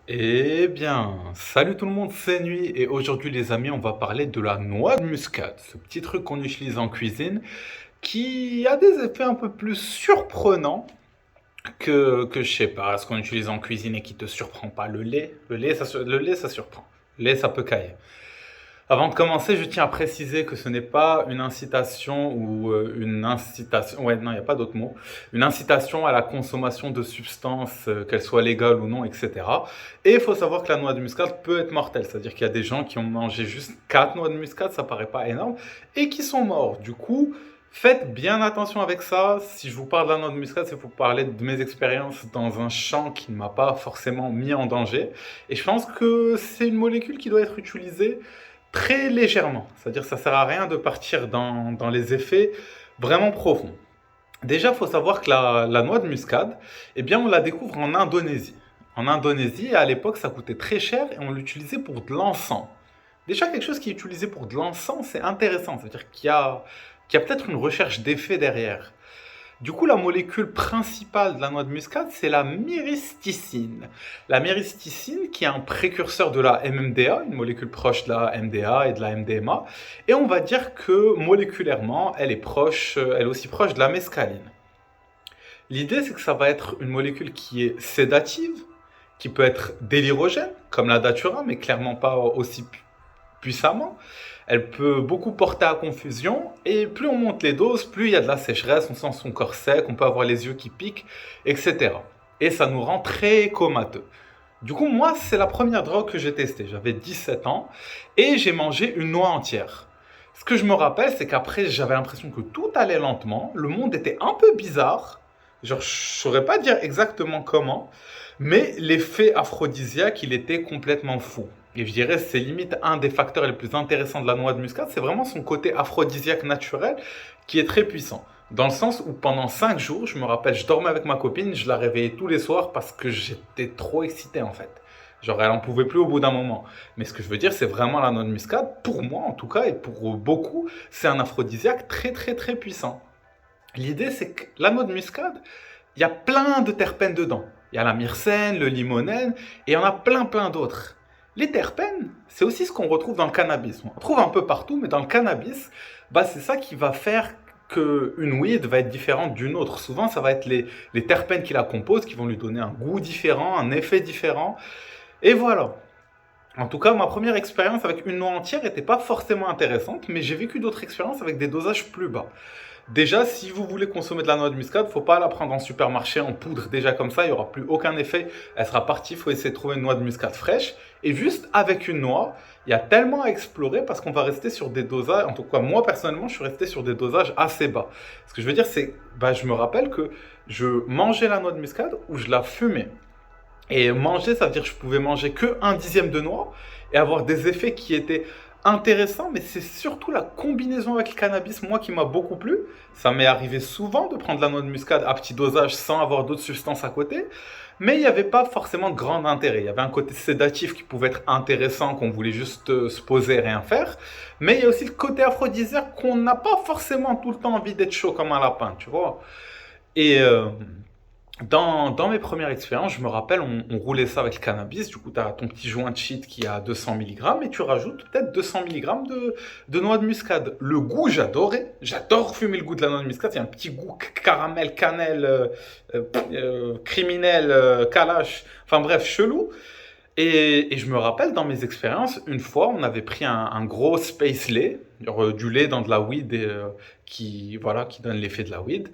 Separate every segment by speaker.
Speaker 1: Eh bien, salut tout le monde, c'est Nuit et aujourd'hui les amis, on va parler de la noix de muscade, ce petit truc qu'on utilise en cuisine qui a des effets un peu plus surprenants que je sais pas, ce qu'on utilise en cuisine et qui te surprend pas. Le lait ça surprend. Le lait ça peut cailler. Avant de commencer, je tiens à préciser que ce n'est pas une incitation ou une incitation, ouais, non, il n'y a pas d'autre mot, une incitation à la consommation de substances, qu'elles soient légales ou non, etc. Et il faut savoir que la noix de muscade peut être mortelle, c'est-à-dire qu'il y a des gens qui ont mangé juste 4 noix de muscade, ça paraît pas énorme, et qui sont morts. Du coup, faites bien attention avec ça. Si je vous parle de la noix de muscade, c'est pour parler de mes expériences dans un champ qui ne m'a pas forcément mis en danger. Et je pense que c'est une molécule qui doit être utilisée très légèrement. C'est-à-dire ça sert à rien de partir dans les effets vraiment profonds. Déjà, il faut savoir que la noix de muscade, eh bien, on la découvre en Indonésie. En Indonésie, à l'époque, ça coûtait très cher et on l'utilisait pour de l'encens. Déjà, quelque chose qui est utilisé pour de l'encens, c'est intéressant. C'est-à-dire qu'il y a peut-être une recherche d'effet derrière. Du coup, la molécule principale de la noix de muscade, c'est la myristicine. La myristicine, qui est un précurseur de la MMDA, une molécule proche de la MDA et de la MDMA. Et on va dire que moléculairement, elle est aussi proche de la mescaline. L'idée, c'est que ça va être une molécule qui est sédative, qui peut être délirogène, comme la datura, mais clairement pas aussi puissamment. Elle peut beaucoup porter à confusion, et plus on monte les doses, plus il y a de la sécheresse, on sent son corps sec, on peut avoir les yeux qui piquent, etc. Et ça nous rend très comateux. Du coup, moi, c'est la première drogue que j'ai testée. J'avais 17 ans, et j'ai mangé une noix entière. Ce que je me rappelle, c'est qu'après, j'avais l'impression que tout allait lentement, le monde était un peu bizarre, genre, je saurais pas dire exactement comment, mais l'effet aphrodisiaque, il était complètement fou. Et je dirais, c'est limite un des facteurs les plus intéressants de la noix de muscade, c'est vraiment son côté aphrodisiaque naturel qui est très puissant. Dans le sens où pendant 5 jours, je me rappelle, je dormais avec ma copine, je la réveillais tous les soirs parce que j'étais trop excité en fait. Genre, elle en pouvait plus au bout d'un moment. Mais ce que je veux dire, c'est vraiment la noix de muscade, pour moi en tout cas, et pour beaucoup, c'est un aphrodisiaque très très très puissant. L'idée, c'est que la noix de muscade, il y a plein de terpènes dedans. Il y a la myrcène, le limonène, et il y en a plein plein d'autres. Les terpènes, c'est aussi ce qu'on retrouve dans le cannabis. On en trouve un peu partout, mais dans le cannabis, bah, c'est ça qui va faire qu'une weed va être différente d'une autre. Souvent, ça va être les terpènes qui la composent qui vont lui donner un goût différent, un effet différent. Et voilà. En tout cas, ma première expérience avec une noix entière n'était pas forcément intéressante, mais j'ai vécu d'autres expériences avec des dosages plus bas. Déjà, si vous voulez consommer de la noix de muscade, faut pas la prendre en supermarché en poudre déjà comme ça, il n'y aura plus aucun effet. Elle sera partie, il faut essayer de trouver une noix de muscade fraîche. Et juste avec une noix, il y a tellement à explorer parce qu'on va rester sur des dosages, en tout cas moi personnellement, je suis resté sur des dosages assez bas. Ce que je veux dire, c'est, bah, je me rappelle que je mangeais la noix de muscade ou je la fumais. Et manger, ça veut dire que je pouvais manger que un dixième de noix et avoir des effets qui étaient intéressants, mais c'est surtout la combinaison avec le cannabis, moi, qui m'a beaucoup plu. Ça m'est arrivé souvent de prendre la noix de muscade à petit dosage sans avoir d'autres substances à côté, mais il n'y avait pas forcément de grand intérêt. Il y avait un côté sédatif qui pouvait être intéressant, qu'on voulait juste se poser et rien faire, mais il y a aussi le côté aphrodisiaque qu'on n'a pas forcément tout le temps envie d'être chaud comme un lapin, tu vois. Et dans mes premières expériences, je me rappelle, on roulait ça avec le cannabis. Du coup, tu as ton petit joint de shit qui a 200 milligrammes et tu rajoutes peut-être 200 milligrammes de noix de muscade. Le goût, j'adorais. J'adore fumer le goût de la noix de muscade. Il y a un petit goût caramel, cannelle, criminel, calache. Enfin bref, chelou. Et je me rappelle dans mes expériences, une fois, on avait pris un gros space lait, genre, du lait dans de la weed voilà, qui donne l'effet de la weed.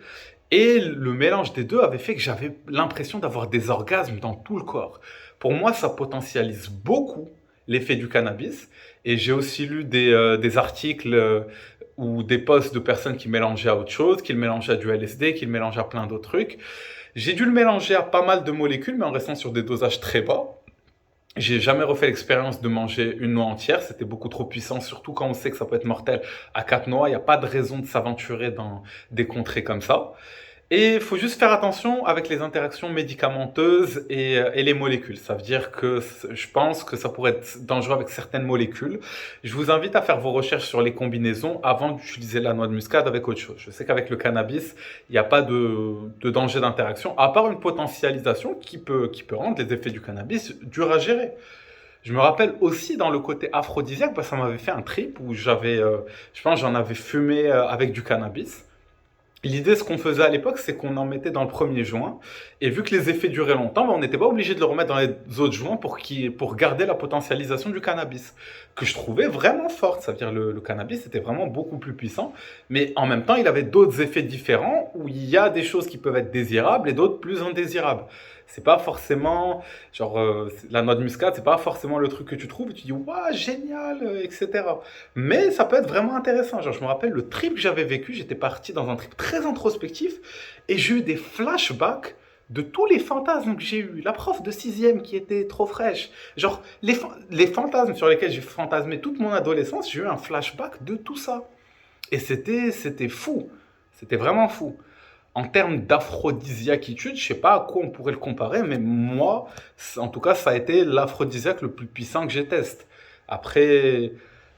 Speaker 1: Et le mélange des deux avait fait que j'avais l'impression d'avoir des orgasmes dans tout le corps. Pour moi, ça potentialise beaucoup l'effet du cannabis. Et j'ai aussi lu des articles ou des posts de personnes qui mélangeaient à autre chose, qui le mélangeaient à du LSD, qui le mélangeaient à plein d'autres trucs. J'ai dû le mélanger à pas mal de molécules, mais en restant sur des dosages très bas. J'ai jamais refait l'expérience de manger une noix entière, c'était beaucoup trop puissant, surtout quand on sait que ça peut être mortel à 4 noix. Il n'y a pas de raison de s'aventurer dans des contrées comme ça. Et il faut juste faire attention avec les interactions médicamenteuses et les molécules. Ça veut dire que je pense que ça pourrait être dangereux avec certaines molécules. Je vous invite à faire vos recherches sur les combinaisons avant d'utiliser la noix de muscade avec autre chose. Je sais qu'avec le cannabis, il n'y a pas de danger d'interaction, à part une potentialisation qui peut rendre les effets du cannabis durs à gérer. Je me rappelle aussi dans le côté aphrodisiaque, ça m'avait fait un trip où je pense, j'en avais fumé avec du cannabis. L'idée, ce qu'on faisait à l'époque, c'est qu'on en mettait dans le premier joint. Et vu que les effets duraient longtemps, on n'était pas obligé de le remettre dans les autres joints pour garder la potentialisation du cannabis. Que je trouvais vraiment forte. Ça veut dire le cannabis était vraiment beaucoup plus puissant. Mais en même temps, il avait d'autres effets différents où il y a des choses qui peuvent être désirables et d'autres plus indésirables. C'est pas forcément, genre, la noix de muscade, c'est pas forcément le truc que tu trouves et tu dis, waouh, génial, etc. Mais ça peut être vraiment intéressant. Genre, je me rappelle le trip que j'avais vécu, j'étais parti dans un trip très introspectif et j'ai eu des flashbacks de tous les fantasmes que j'ai eus. La prof de sixième qui était trop fraîche. Genre, les fantasmes sur lesquels j'ai fantasmé toute mon adolescence, j'ai eu un flashback de tout ça. Et c'était fou. C'était vraiment fou. En termes d'aphrodisiaquitude, je sais pas à quoi on pourrait le comparer, mais moi, en tout cas, ça a été l'aphrodisiaque le plus puissant que j'ai testé. Après,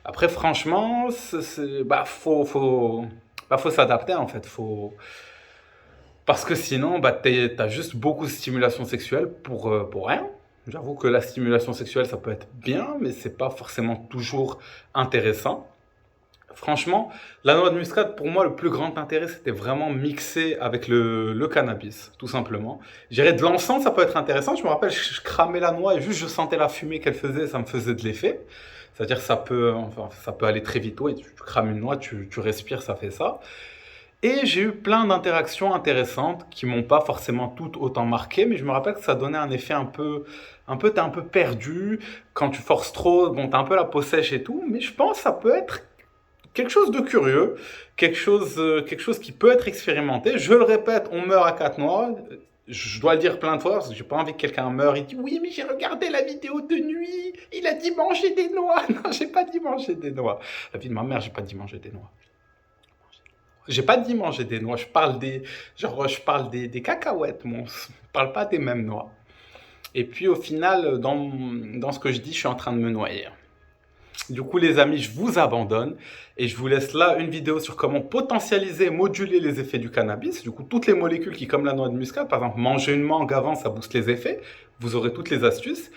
Speaker 1: après franchement, faut s'adapter en fait. Parce que sinon, t'as juste beaucoup de stimulation sexuelle pour rien. J'avoue que la stimulation sexuelle, ça peut être bien, mais c'est pas forcément toujours intéressant. Franchement, la noix de muscade, pour moi, le plus grand intérêt, c'était vraiment mixer avec le cannabis, tout simplement. J'irais de l'encens, ça peut être intéressant. Je me rappelle, je cramais la noix et juste je sentais la fumée qu'elle faisait, ça me faisait de l'effet. C'est-à-dire ça peut aller très vite. Ouais, tu crames une noix, tu respires, ça fait ça. Et j'ai eu plein d'interactions intéressantes qui m'ont pas forcément toutes autant marqué, mais je me rappelle que ça donnait un effet t'es un peu perdu. Quand tu forces trop, bon, t'as un peu la peau sèche et tout, mais je pense que ça peut être quelque chose de curieux, quelque chose qui peut être expérimenté. Je le répète, on meurt à quatre noix. Je dois le dire plein de fois parce que j'ai pas envie que quelqu'un meure et dit oui mais j'ai regardé la vidéo de nuit, il a dit manger des noix. Non, j'ai pas dit manger des noix. La vie de ma mère, j'ai pas dit manger des noix. J'ai pas dit manger des noix, je parle des cacahuètes, je parle pas des mêmes noix. Et puis au final, dans ce que je dis, je suis en train de me noyer. Du coup, les amis, je vous abandonne et je vous laisse là une vidéo sur comment potentialiser et moduler les effets du cannabis. Du coup, toutes les molécules qui, comme la noix de muscade, par exemple, manger une mangue avant, ça booste les effets. Vous aurez toutes les astuces.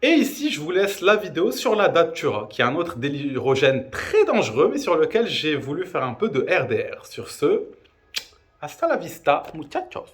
Speaker 1: Et ici, je vous laisse la vidéo sur la datura, qui est un autre délirogène très dangereux, mais sur lequel j'ai voulu faire un peu de RDR. Sur ce, hasta la vista, muchachos.